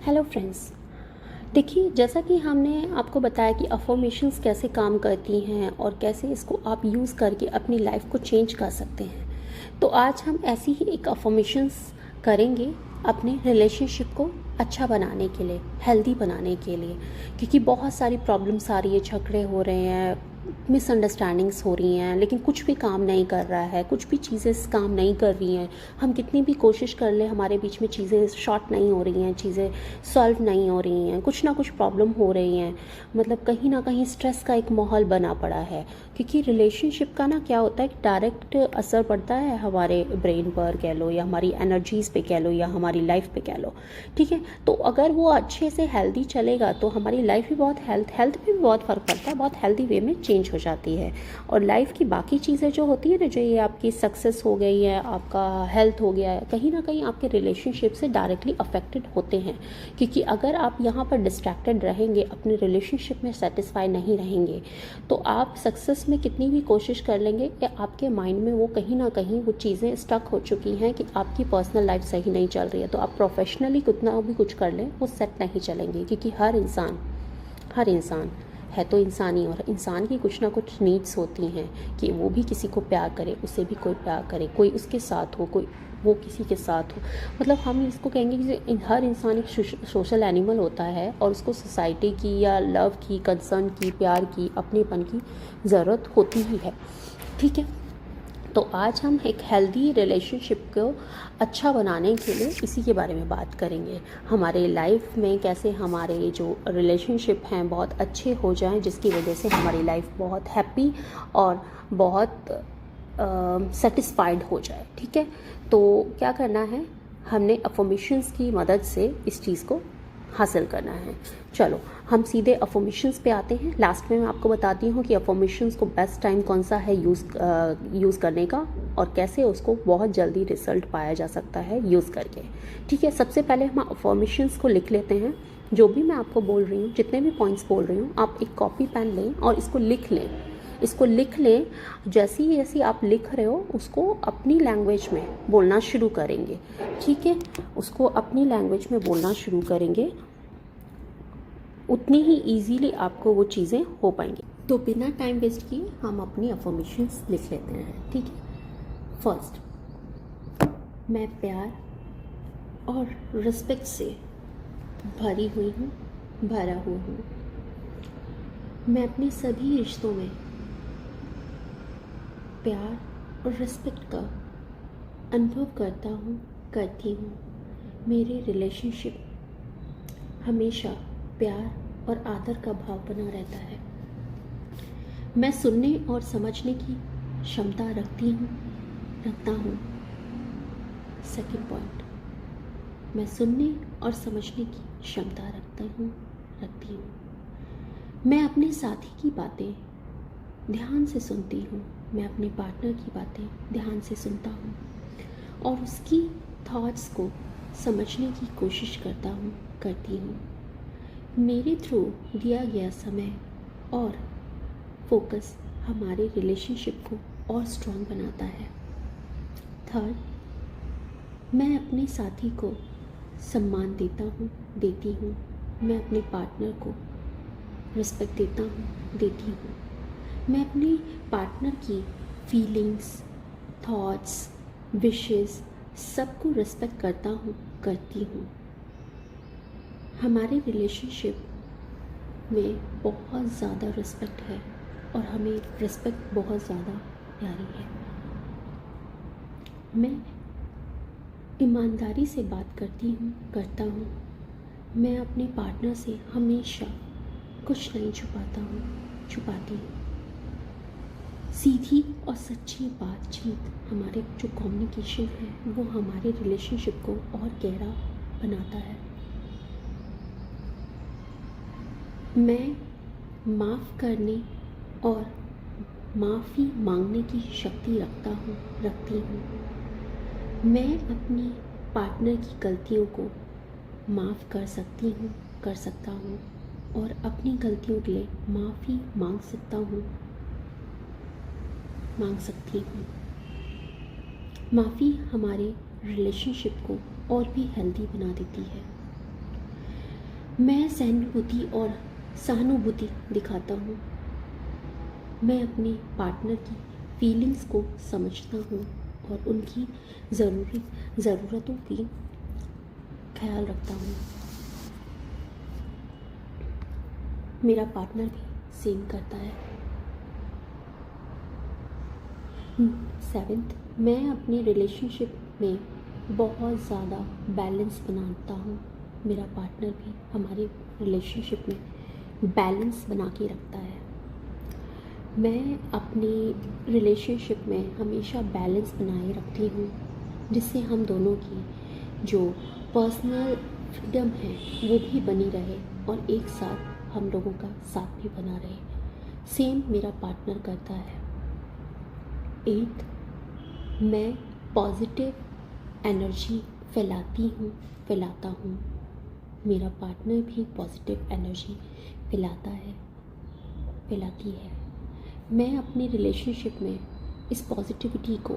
Hello friends. देखिए, जैसा कि हमने आपको बताया कि अफर्मेशंस कैसे काम करती हैं और कैसे इसको आप यूज़ करके अपनी लाइफ को चेंज कर सकते हैं। तो आज हम ऐसी ही एक अफर्मेशंस करेंगे अपने रिलेशनशिप को अच्छा बनाने के लिए, हेल्दी बनाने के लिए, क्योंकि बहुत सारी प्रॉब्लम्स आ रही है, झगड़े हो रहे हैं, मिसअंडरस्टैंडिंग्स हो रही हैं, लेकिन कुछ भी काम नहीं कर रहा है, कुछ भी चीज़ें काम नहीं कर रही हैं। हम कितनी भी कोशिश कर ले, हमारे बीच में चीज़ें शॉर्ट नहीं हो रही हैं, चीज़ें सॉल्व नहीं हो रही हैं, कुछ ना कुछ प्रॉब्लम हो रही हैं। मतलब कहीं ना कहीं स्ट्रेस का एक माहौल बना पड़ा है, क्योंकि रिलेशनशिप का ना क्या होता है कि डायरेक्ट असर पड़ता है हमारे ब्रेन पर कह लो, या हमारी एनर्जीज़ पे कह लो, या हमारी लाइफ पे कह लो। ठीक है, तो अगर वो अच्छे से हेल्दी चलेगा तो हमारी लाइफ भी बहुत हेल्थ पे भी बहुत फ़र्क पड़ता है, बहुत हेल्दी वे में चेंज हो जाती है। और लाइफ की बाकी चीज़ें जो होती है ना, जो ये आपकी सक्सेस हो गई है, आपका हेल्थ हो गया है, कहीं ना कहीं आपके रिलेशनशिप से डायरेक्टली अफेक्टेड होते हैं। क्योंकि अगर आप यहाँ पर डिस्ट्रैक्टेड रहेंगे, अपने रिलेशनशिप में सेटिस्फाई नहीं रहेंगे, तो आप सक्सेस में कितनी भी कोशिश कर लेंगे कि आपके माइंड में वो कहीं ना कहीं वो चीज़ें स्टक हो चुकी हैं कि आपकी पर्सनल लाइफ सही नहीं चल रही है। तो आप प्रोफेशनली कितना भी कुछ कर लें, वो सेट नहीं चलेंगे, क्योंकि हर इंसान है तो इंसान ही, और इंसान की कुछ ना कुछ नीड्स होती हैं कि वो भी किसी को प्यार करे, उसे भी कोई प्यार करे, कोई उसके साथ हो, कोई वो किसी के साथ हो। मतलब हम इसको कहेंगे कि हर इंसान एक सोशल एनिमल होता है, और उसको सोसाइटी की या लव की, कंसर्न की, प्यार की, अपनेपन की ज़रूरत होती ही है। ठीक है, तो आज हम एक हेल्दी रिलेशनशिप को अच्छा बनाने के लिए इसी के बारे में बात करेंगे। हमारे लाइफ में कैसे हमारे जो रिलेशनशिप हैं बहुत अच्छे हो जाएं, जिसकी वजह से हमारी लाइफ बहुत हैप्पी और बहुत सेटिस्फाइड हो जाए। ठीक है, तो क्या करना है, हमने अफर्मेशंस की मदद से इस चीज़ को हासिल करना है। चलो हम सीधे अफर्मेशंस पे आते हैं। लास्ट में मैं आपको बताती हूँ कि अफर्मेशंस को बेस्ट टाइम कौन सा है यूज़ करने का, और कैसे उसको बहुत जल्दी रिजल्ट पाया जा सकता है यूज़ करके। ठीक है, सबसे पहले हम अफर्मेशंस को लिख लेते हैं। जो भी मैं आपको बोल रही हूँ, जितने भी पॉइंट्स बोल रही हूँ, आप एक कॉपी पेन लें और इसको लिख लें। जैसी आप लिख रहे हो उसको अपनी लैंग्वेज में बोलना शुरू करेंगे। ठीक है, उसको अपनी लैंग्वेज में बोलना शुरू करेंगे, उतनी ही इजीली आपको वो चीज़ें हो पाएंगी। तो बिना टाइम वेस्ट किए हम अपनी अफर्मेशंस लिख लेते हैं। ठीक है, फर्स्ट, मैं प्यार और रिस्पेक्ट से भरी हुई हूँ, भरा हुआ हूँ। मैं अपने सभी रिश्तों में प्यार और रिस्पेक्ट का अनुभव करती हूँ। मेरे रिलेशनशिप हमेशा प्यार और आदर का भाव बना रहता है। मैं सुनने और समझने की क्षमता रखता हूँ। सेकंड पॉइंट, मैं सुनने और समझने की क्षमता रखती हूँ। मैं अपने साथी की बातें ध्यान से सुनती हूँ। मैं अपने पार्टनर की बातें ध्यान से सुनता हूँ और उसकी थॉट्स को समझने की कोशिश करती हूँ। मेरे थ्रू दिया गया समय और फोकस हमारे रिलेशनशिप को और स्ट्रॉन्ग बनाता है। थर्ड, मैं अपने साथी को सम्मान देती हूँ। मैं अपने पार्टनर को रिस्पेक्ट देती हूँ। मैं अपने पार्टनर की फीलिंग्स, थॉट्स, विशेस सबको रिस्पेक्ट करती हूँ। हमारे रिलेशनशिप में बहुत ज़्यादा रिस्पेक्ट है और हमें रिस्पेक्ट बहुत ज़्यादा प्यारी है। मैं ईमानदारी से बात करता हूँ। मैं अपने पार्टनर से हमेशा कुछ नहीं छुपाती हूँ। सीधी और सच्ची बातचीत, हमारे जो कम्युनिकेशन है वो हमारे रिलेशनशिप को और गहरा बनाता है। मैं माफ़ करने और माफ़ी मांगने की शक्ति रखती हूँ। मैं अपनी पार्टनर की गलतियों को माफ़ कर सकता हूँ और अपनी गलतियों के लिए माफ़ी मांग सकती हूँ। माफ़ी हमारे रिलेशनशिप को और भी हेल्दी बना देती है। मैं सहानुभूति और सहानुभूति दिखाता हूँ। मैं अपने पार्टनर की फीलिंग्स को समझता हूँ और उनकी ज़रूरतों की ख्याल रखता हूँ। मेरा पार्टनर भी सेम करता है। 7th, मैं अपने रिलेशनशिप में बहुत ज़्यादा बैलेंस बनाता हूँ। मेरा पार्टनर भी हमारे रिलेशनशिप में बैलेंस बना के रखता है। मैं अपने रिलेशनशिप में हमेशा बैलेंस बनाए रखती हूँ, जिससे हम दोनों की जो पर्सनल फ्रीडम है वो भी बनी रहे और एक साथ हम लोगों का साथ भी बना रहे। सेम मेरा पार्टनर करता है। 8th, मैं पॉजिटिव एनर्जी फैलाता हूँ। मेरा पार्टनर भी पॉजिटिव एनर्जी फैलाती है। मैं अपने रिलेशनशिप में इस पॉजिटिविटी को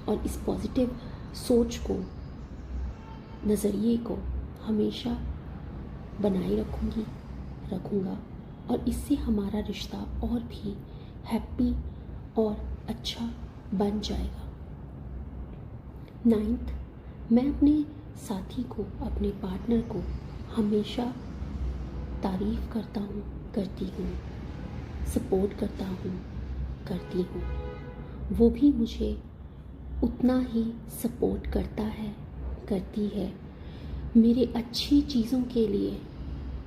और इस पॉजिटिव सोच को, नज़रिए को हमेशा बनाए रखूँगा और इससे हमारा रिश्ता और भी हैप्पी और अच्छा बन जाएगा। 9th, मैं अपने साथी को, अपने पार्टनर को हमेशा तारीफ़ करती हूँ, सपोर्ट करती हूँ। वो भी मुझे उतना ही सपोर्ट करती है। मेरे अच्छी चीज़ों के लिए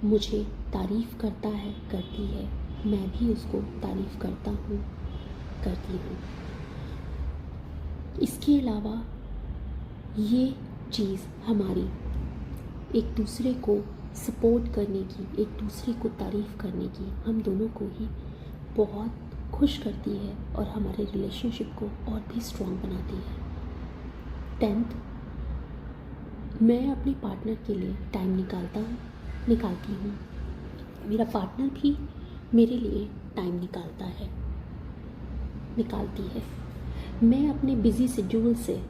मुझे तारीफ़ करती है। मैं भी उसको तारीफ़ करती हूँ। इसके अलावा ये चीज़ हमारी एक दूसरे को सपोर्ट करने की, एक दूसरे को तारीफ़ करने की, हम दोनों को ही बहुत खुश करती है और हमारे रिलेशनशिप को और भी स्ट्रॉन्ग बनाती है। 10th, मैं अपने पार्टनर के लिए टाइम निकालती हूँ। मेरा पार्टनर भी मेरे लिए टाइम निकालती है। मैं अपने बिज़ी शेड्यूल से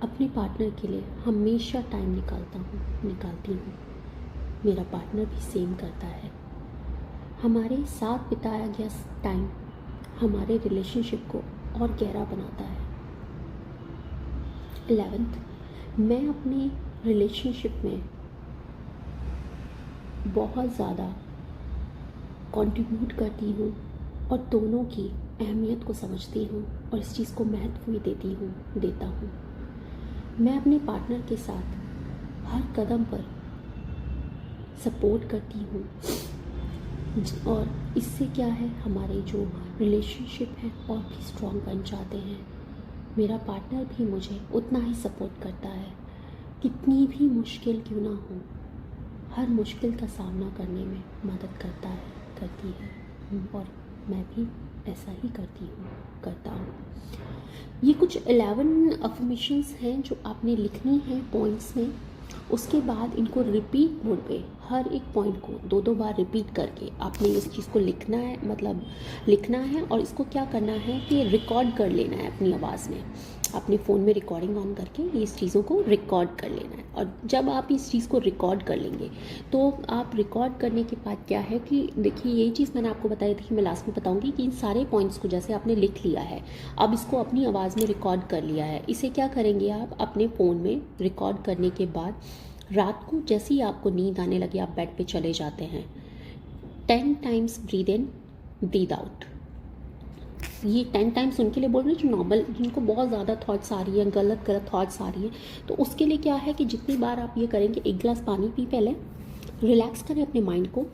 अपने पार्टनर के लिए हमेशा टाइम निकालती हूँ। मेरा पार्टनर भी सेम करता है। हमारे साथ बिताया गया टाइम हमारे रिलेशनशिप को और गहरा बनाता है। 11th, मैं अपने रिलेशनशिप में बहुत ज़्यादा कंट्रीब्यूट करती हूँ और दोनों की अहमियत को समझती हूँ और इस चीज़ को महत्व भी देता हूँ। मैं अपने पार्टनर के साथ हर कदम पर सपोर्ट करती हूँ और इससे क्या है, हमारे जो रिलेशनशिप है और भी स्ट्रॉन्ग बन जाते हैं। मेरा पार्टनर भी मुझे उतना ही सपोर्ट करता है, कितनी भी मुश्किल क्यों ना हो, हर मुश्किल का सामना करने में मदद करती है और मैं भी ऐसा ही करता हूँ। ये कुछ 11 अफर्मेशंस हैं जो आपने लिखनी है पॉइंट्स में। उसके बाद इनको रिपीट मोड पे हर एक पॉइंट को 2-2 बार रिपीट करके आपने इस चीज़ को लिखना है और इसको क्या करना है कि रिकॉर्ड कर लेना है अपनी आवाज़ में। अपने फ़ोन में रिकॉर्डिंग ऑन करके इस चीज़ों को रिकॉर्ड कर लेना है और जब आप इस चीज़ को रिकॉर्ड कर लेंगे तो आप रिकॉर्ड करने के बाद क्या है कि देखिए, यही चीज़ मैंने आपको बताई थी कि मैं लास्ट में बताऊंगी कि इन सारे पॉइंट्स को जैसे आपने लिख लिया है, अब इसको अपनी आवाज़ में रिकॉर्ड कर लिया है, इसे क्या करेंगे आप अपने फ़ोन में रिकॉर्ड करने के बाद रात को जैसे ही आपको नींद आने लगे आप बेड पे चले जाते हैं, 10 times breathe in breathe out. ये 10 टाइम्स उनके लिए बोल रहे हैं जो नॉर्मल, जिनको बहुत ज़्यादा थॉट्स आ रही है, गलत थॉट्स आ रही है, तो उसके लिए क्या है कि जितनी बार आप ये करेंगे, 1 गिलास पानी पी, पहले रिलैक्स करें अपने माइंड को,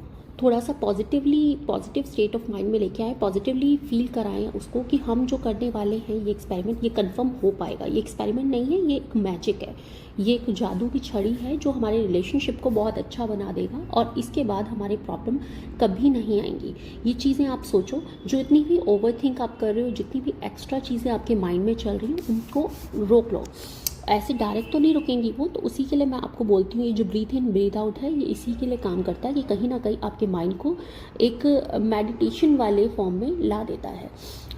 थोड़ा सा पॉजिटिव स्टेट ऑफ माइंड में लेके आए, पॉजिटिवली फील कराएं उसको कि हम जो करने वाले हैं ये एक्सपेरिमेंट, ये कंफर्म हो पाएगा। ये एक्सपेरिमेंट नहीं है, ये एक मैजिक है, ये एक जादू की छड़ी है जो हमारे रिलेशनशिप को बहुत अच्छा बना देगा और इसके बाद हमारी प्रॉब्लम कभी नहीं आएंगी। ये चीज़ें आप सोचो, जो इतनी भी ओवरथिंक आप कर रहे हो, जितनी भी एक्स्ट्रा चीज़ें आपके माइंड में चल रही हैं, उनको रोक लो। ऐसे डायरेक्ट तो नहीं रुकेंगी वो, तो उसी के लिए मैं आपको बोलती हूँ ये जो ब्रीथ इन ब्रीथ आउट है, ये इसी के लिए काम करता है कि कहीं ना कहीं आपके माइंड को एक मेडिटेशन वाले फॉर्म में ला देता है।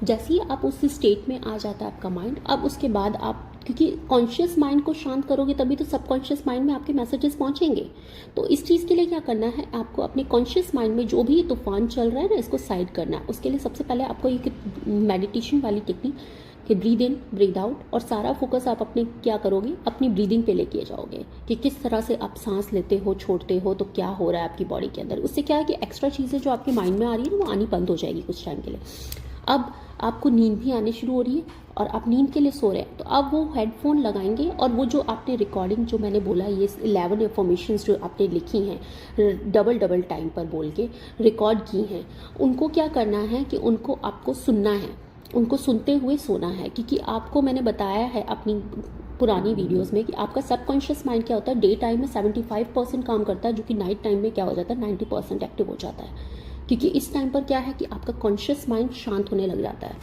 जैसे ही आप उस स्टेट में आ जाता है आपका माइंड, अब उसके बाद आप क्योंकि कॉन्शियस माइंड को शांत करोगे तभी तो सबकॉन्शियस माइंड में आपके मैसेजेस पहुंचेंगे। तो इस चीज़ के लिए क्या करना है, आपको अपने कॉन्शियस माइंड में जो भी तूफान चल रहा है ना, इसको साइड करना है। उसके लिए सबसे पहले आपको एक मेडिटेशन वाली टेक्निक कि ब्रीद इन ब्रीद आउट, और सारा फोकस आप अपने क्या करोगे, अपनी ब्रीदिंग पे लेके जाओगे कि किस तरह से आप सांस लेते हो छोड़ते हो, तो क्या हो रहा है आपकी बॉडी के अंदर। उससे क्या है कि एक्स्ट्रा चीज़ें जो आपके माइंड में आ रही है ना, वो आनी बंद हो जाएगी कुछ टाइम के लिए। अब आपको नींद भी आनी शुरू हो रही है और आप नींद के लिए सो रहे हैं, तो अब वो हेडफोन लगाएंगे और वो जो आपने रिकॉर्डिंग जो मैंने बोला, ये 11 अफर्मेशंस जो आपने लिखी हैं डबल डबल टाइम पर बोल के रिकॉर्ड की हैं, उनको क्या करना है कि उनको आपको सुनना है, उनको सुनते हुए सोना है। क्योंकि आपको मैंने बताया है अपनी पुरानी वीडियोस में कि आपका सबकॉन्शियस माइंड क्या होता है, डे टाइम में 75% काम करता है, जो कि नाइट टाइम में क्या हो जाता है 90% एक्टिव हो जाता है। क्योंकि इस टाइम पर क्या है कि आपका कॉन्शियस माइंड शांत होने लग जाता है।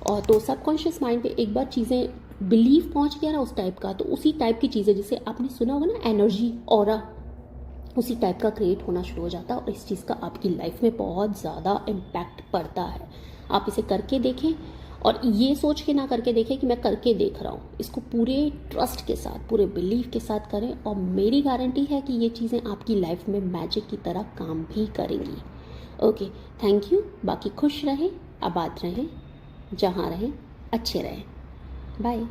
और तो सबकॉन्शियस माइंड पे एक बार चीज़ें बिलीव पहुंच गया ना उस टाइप का, तो उसी टाइप की चीज़ें जिसे आपने सुना होगा ना एनर्जी ऑरा, उसी टाइप का क्रिएट होना शुरू हो जाता है। और इस चीज़ का आपकी लाइफ में बहुत ज़्यादा इम्पैक्ट पड़ता है। आप इसे करके देखें और ये सोच के ना करके देखें कि मैं करके देख रहा हूँ, इसको पूरे ट्रस्ट के साथ पूरे बिलीव के साथ करें और मेरी गारंटी है कि ये चीज़ें आपकी लाइफ में मैजिक की तरह काम भी करेंगी। Okay, thank you. बाकी खुश रहें, आबाद रहें, जहाँ रहें अच्छे रहें। बाय।